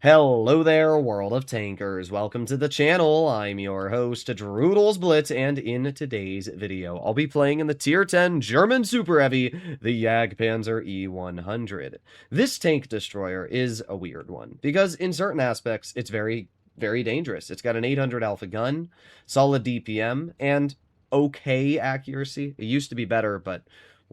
Hello there, world of tankers. Welcome to the channel. I'm your host, Droodles Blitz, and in today's video, I'll be playing in the Tier 10 German Super Heavy, the Jagdpanzer E100. This tank destroyer is a weird one, because in certain aspects, it's very, very dangerous. It's got an 800 alpha gun, solid DPM, and okay accuracy. It used to be better, but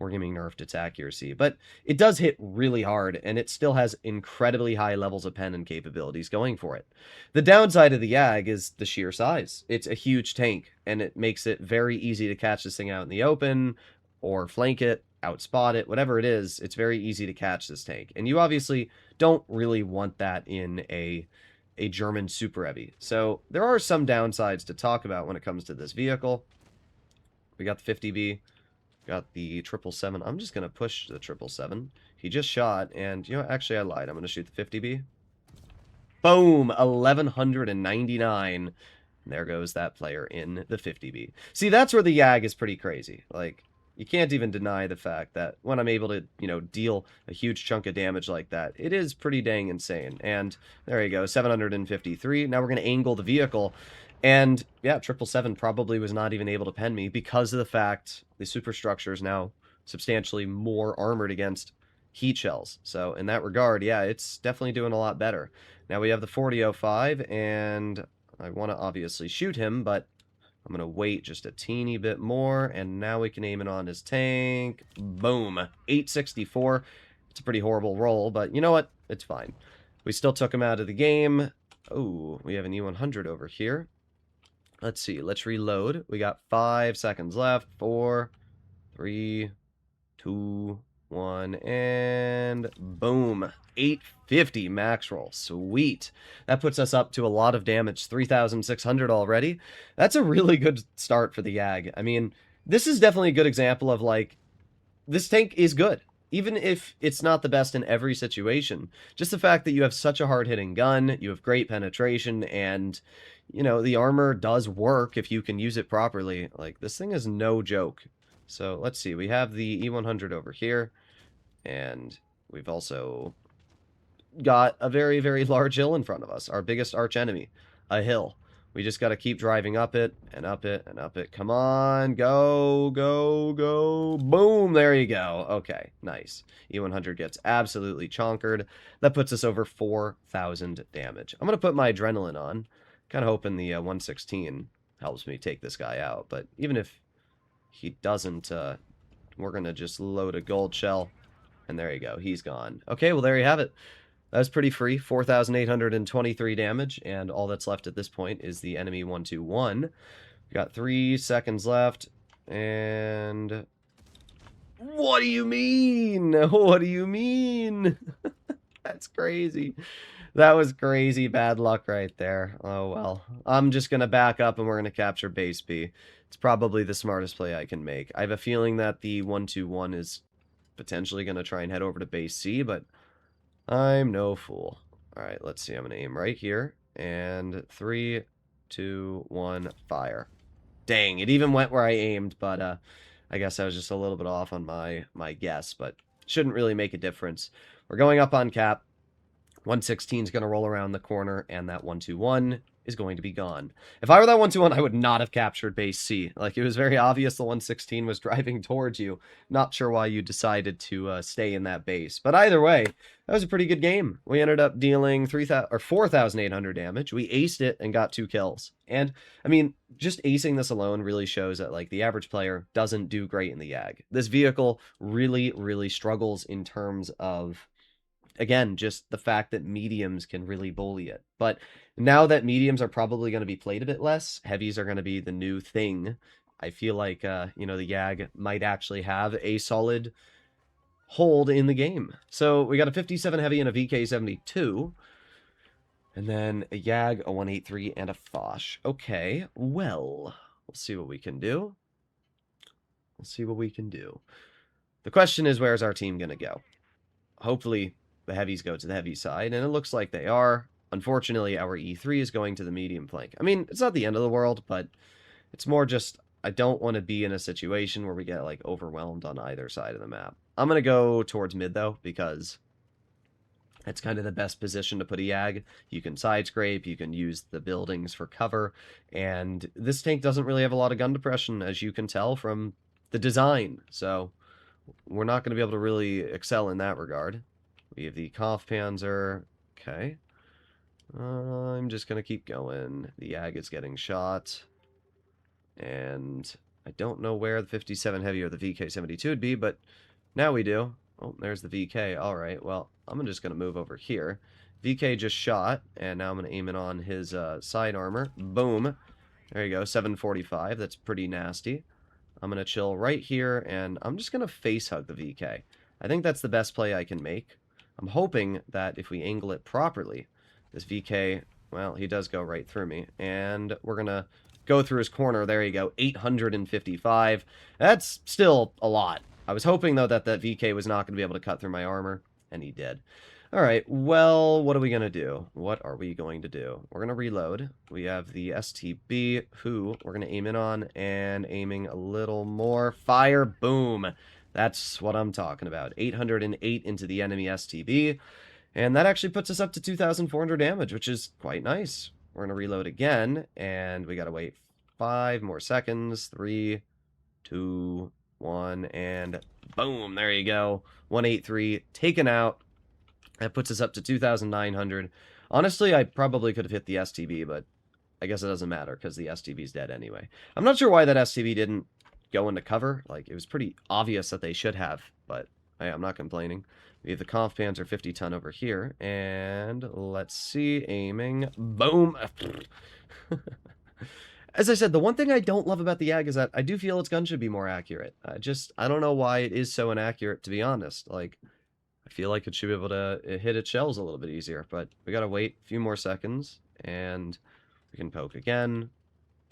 Wargaming nerfed its accuracy, but it does hit really hard, and it still has incredibly high levels of pen and capabilities going for it. The downside of the YAG is the sheer size. It's a huge tank, and it makes it very easy to catch this thing out in the open, or flank it, outspot it, whatever it is. It's very easy to catch this tank, and you obviously don't really want that in a German super heavy. So there are some downsides to talk about when it comes to this vehicle. We got the 50B. Got the 777. I'm just going to push the 777. He just shot, and, you know, actually I lied. I'm going to shoot the 50B. Boom! 1199. There goes that player in the 50B. See, that's where the YAG is pretty crazy. Like, you can't even deny the fact that when I'm able to, you know, deal a huge chunk of damage like that, it is pretty dang insane. And there you go, 753. Now we're going to angle the vehicle. And yeah, 777 probably was not even able to pen me because of the fact the superstructure is now substantially more armored against heat shells. So in that regard, yeah, it's definitely doing a lot better. Now we have the 4005, and I want to obviously shoot him, but I'm going to wait just a teeny bit more, and now we can aim it on his tank. Boom. 864. It's a pretty horrible roll, but you know what? It's fine. We still took him out of the game. Oh, we have an E100 over here. Let's see. Let's reload. We got 5 seconds left. 4, 3, 2, 1, and boom. 850 max roll. Sweet. That puts us up to a lot of damage. 3,600 already. That's a really good start for the YAG. I mean, this is definitely a good example of, like, this tank is good. Even if it's not the best in every situation. Just the fact that you have such a hard-hitting gun, you have great penetration, and, you know, the armor does work if you can use it properly. Like, this thing is no joke. So, let's see. We have the E100 over here, and we've also got a very, very large hill in front of us. Our biggest arch enemy. A hill. We just got to keep driving up it, and up it, and up it. Come on, go, go, go. Boom, there you go. Okay, nice. E100 gets absolutely chonkered. That puts us over 4,000 damage. I'm going to put my adrenaline on. Kind of hoping the 116 helps me take this guy out. But even if he doesn't, we're going to just load a gold shell. And there you go. He's gone. Okay, well, there you have it. That was pretty free, 4,823 damage, and all that's left at this point is the enemy 121. We got 3 seconds left, and... What do you mean? What do you mean? That's crazy. That was crazy bad luck right there. Oh, well. I'm just going to back up, and we're going to capture base B. It's probably the smartest play I can make. I have a feeling that the 121 is potentially going to try and head over to base C, but... I'm no fool. Alright, let's see. I'm going to aim right here. And 3, 2, 1, fire. Dang, it even went where I aimed, but I guess I was just a little bit off on my guess, but shouldn't really make a difference. We're going up on cap. 116 is going to roll around the corner, and that 121 is going to be gone. If I were that 121, I would not have captured base C. Like, it was very obvious the 116 was driving towards you. Not sure why you decided to stay in that base. But either way, that was a pretty good game. We ended up dealing 4,800 damage. We aced it and got 2 kills. And, I mean, just acing this alone really shows that, like, the average player doesn't do great in the YAG. This vehicle really, really struggles in terms of... Again, just the fact that mediums can really bully it. But now that mediums are probably going to be played a bit less, heavies are going to be the new thing. I feel like, you know, the YAG might actually have a solid hold in the game. So we got a 57 heavy and a VK72. And then a YAG, a 183, and a Foch. Okay, well, we'll see what we can do. We'll see what we can do. The question is, where's our team going to go? Hopefully... the heavies go to the heavy side, and it looks like they are. Unfortunately, our E3 is going to the medium flank. I mean, it's not the end of the world, but it's more just, I don't want to be in a situation where we get, like, overwhelmed on either side of the map. I'm going to go towards mid, though, because That's kind of the best position to put a YAG. You can side scrape, you can use the buildings for cover, and this tank doesn't really have a lot of gun depression, as you can tell from the design, so we're not going to be able to really excel in that regard. We have the Jagdpanzer. Okay. I'm just going to keep going. The YAG is getting shot. And I don't know where the 57 Heavy or the VK-72 would be, but now we do. Oh, there's the VK. All right, well, I'm just going to move over here. VK just shot, and now I'm going to aim it on his side armor. Boom. There you go, 745. That's pretty nasty. I'm going to chill right here, and I'm just going to face hug the VK. I think that's the best play I can make. I'm hoping that if we angle it properly, this VK, well, he does go right through me. And we're going to go through his corner. There you go, 855. That's still a lot. I was hoping, though, that VK was not going to be able to cut through my armor, and he did. All right, well, what are we going to do? What are we going to do? We're going to reload. We have the STB, who we're going to aim in on, and aiming a little more. Fire, boom. That's what I'm talking about. 808 into the enemy STB, and that actually puts us up to 2,400 damage, which is quite nice. We're going to reload again, and we got to wait 5 more seconds. 3, 2, 1, and boom, there you go. 183 taken out. That puts us up to 2,900. Honestly, I probably could have hit the STB, but I guess it doesn't matter because the STB's dead anyway. I'm not sure why that STB didn't go into cover. Like, it was pretty obvious that they should have, but hey, I'm not complaining. We have the Jagdpanzer 50 ton over here, and let's see, aiming, boom. As I said, the one thing I don't love about the YAG is that I do feel its gun should be more accurate. I don't know why it is so inaccurate, to be honest. Like, I feel like it should be able to hit its shells a little bit easier, but we gotta wait a few more seconds, and we can poke again.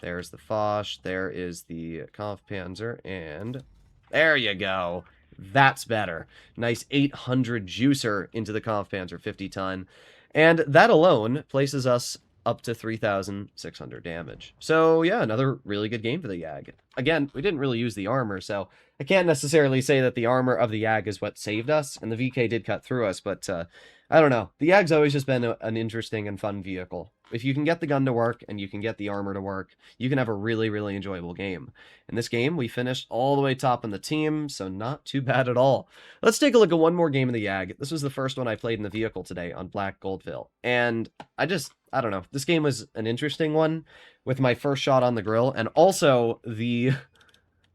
There's the Foch, there is the Jagdpanzer, and there you go. That's better. Nice 800 juicer into the Jagdpanzer 50 ton, and that alone places us up to 3,600 damage. So yeah, another really good game for the YAG. Again, we didn't really use the armor, so I can't necessarily say that the armor of the YAG is what saved us, and the VK did cut through us, but I don't know. The YAG's always just been an interesting and fun vehicle. If you can get the gun to work and you can get the armor to work, you can have a really, really enjoyable game. In this game, we finished all the way top in the team, so not too bad at all. Let's take a look at one more game of the YAG. This was the first one I played in the vehicle today on Black Goldville, and I don't know. This game was an interesting one with my first shot on the grill, and also the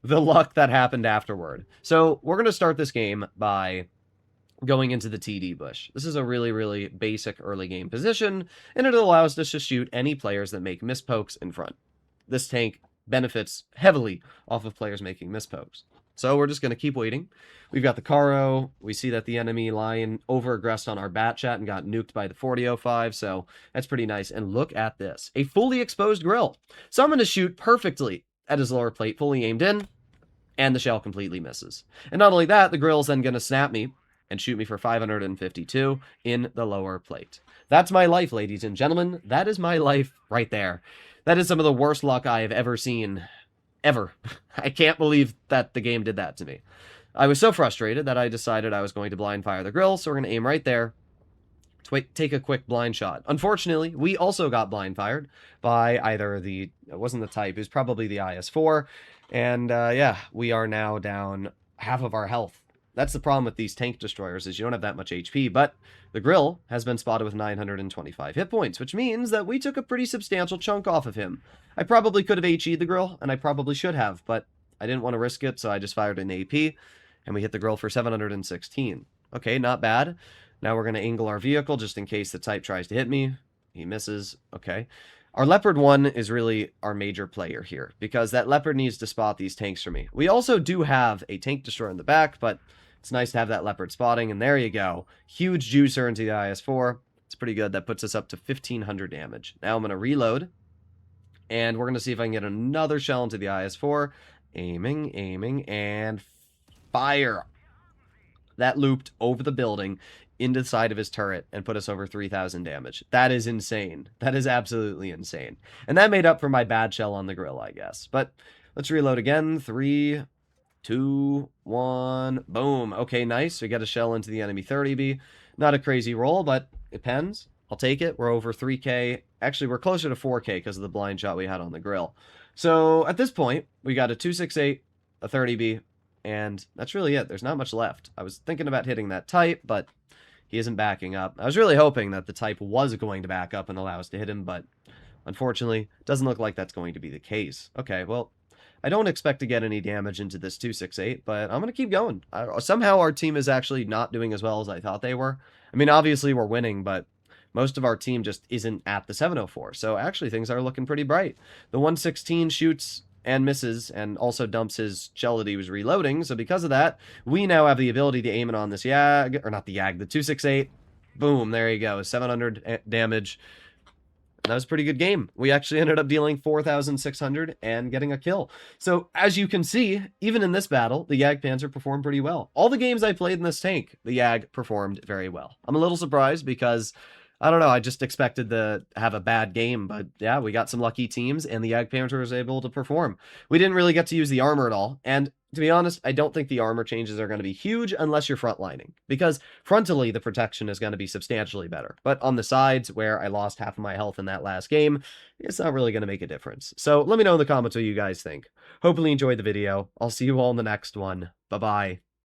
luck that happened afterward. So we're going to start this game by going into the TD bush. This is a really, really basic early game position, and it allows us to shoot any players that make mispokes in front. This tank benefits heavily off of players making mispokes. So we're just going to keep waiting. We've got the Caro. We see that the enemy line over-aggressed on our bat chat and got nuked by the 4005, so that's pretty nice. And look at this. A fully exposed grill. So I'm going to shoot perfectly at his lower plate, fully aimed in, and the shell completely misses. And not only that, the grill's then going to snap me and shoot me for 552 in the lower plate. That's my life, ladies and gentlemen. That is my life right there. That is some of the worst luck I have ever seen. Ever. I can't believe that the game did that to me. I was so frustrated that I decided I was going to blind fire the grill, so we're going to aim right there to take a quick blind shot. Unfortunately, we also got blind fired by either it wasn't the Type, it was probably the IS-4, and yeah, we are now down half of our health. That's the problem with these tank destroyers, is you don't have that much HP, but the grill has been spotted with 925 hit points, which means that we took a pretty substantial chunk off of him. I probably could have HE'd the grill, and I probably should have, but I didn't want to risk it, so I just fired an AP, and we hit the grill for 716. Okay, not bad. Now we're going to angle our vehicle just in case the Type tries to hit me. He misses. Okay. Our Leopard 1 is really our major player here, because that Leopard needs to spot these tanks for me. We also do have a tank destroyer in the back, but it's nice to have that Leopard spotting, and there you go. Huge juicer into the IS-4. It's pretty good. That puts us up to 1,500 damage. Now I'm going to reload, and we're going to see if I can get another shell into the IS-4. Aiming, and fire. That looped over the building into the side of his turret and put us over 3,000 damage. That is insane. That is absolutely insane. And that made up for my bad shell on the grill, I guess. But let's reload again. 3, 2, 1, boom. Okay, nice. We got a shell into the enemy 30B. Not a crazy roll, but it pens. I'll take it. We're over 3K. Actually, we're closer to 4K because of the blind shot we had on the grill. So at this point, we got a 268, a 30B, and that's really it. There's not much left. I was thinking about hitting that type, but he isn't backing up. I was really hoping that the type was going to back up and allow us to hit him, but unfortunately, doesn't look like that's going to be the case. Okay, well, I don't expect to get any damage into this 268, but I'm going to keep going. Somehow our team is actually not doing as well as I thought they were. I mean, obviously we're winning, but most of our team just isn't at the 704. So actually things are looking pretty bright. The 116 shoots and misses and also dumps his shell that he was reloading. So because of that, we now have the ability to aim it on this YAG, or not the YAG, the 268. Boom, there you go, 700 damage. That was a pretty good game. We actually ended up dealing 4,600 and getting a kill. So as you can see, even in this battle, the Jagdpanzer performed pretty well. All the games I played in this tank, the Jag performed very well. I'm a little surprised because, I don't know, I just expected to have a bad game, but yeah, we got some lucky teams and the Jagdpanzer was able to perform. We didn't really get to use the armor at all, and to be honest, I don't think the armor changes are going to be huge unless you're frontlining, because frontally the protection is going to be substantially better. But on the sides, where I lost half of my health in that last game, it's not really going to make a difference. So let me know in the comments what you guys think. Hopefully you enjoyed the video. I'll see you all in the next one. Bye-bye.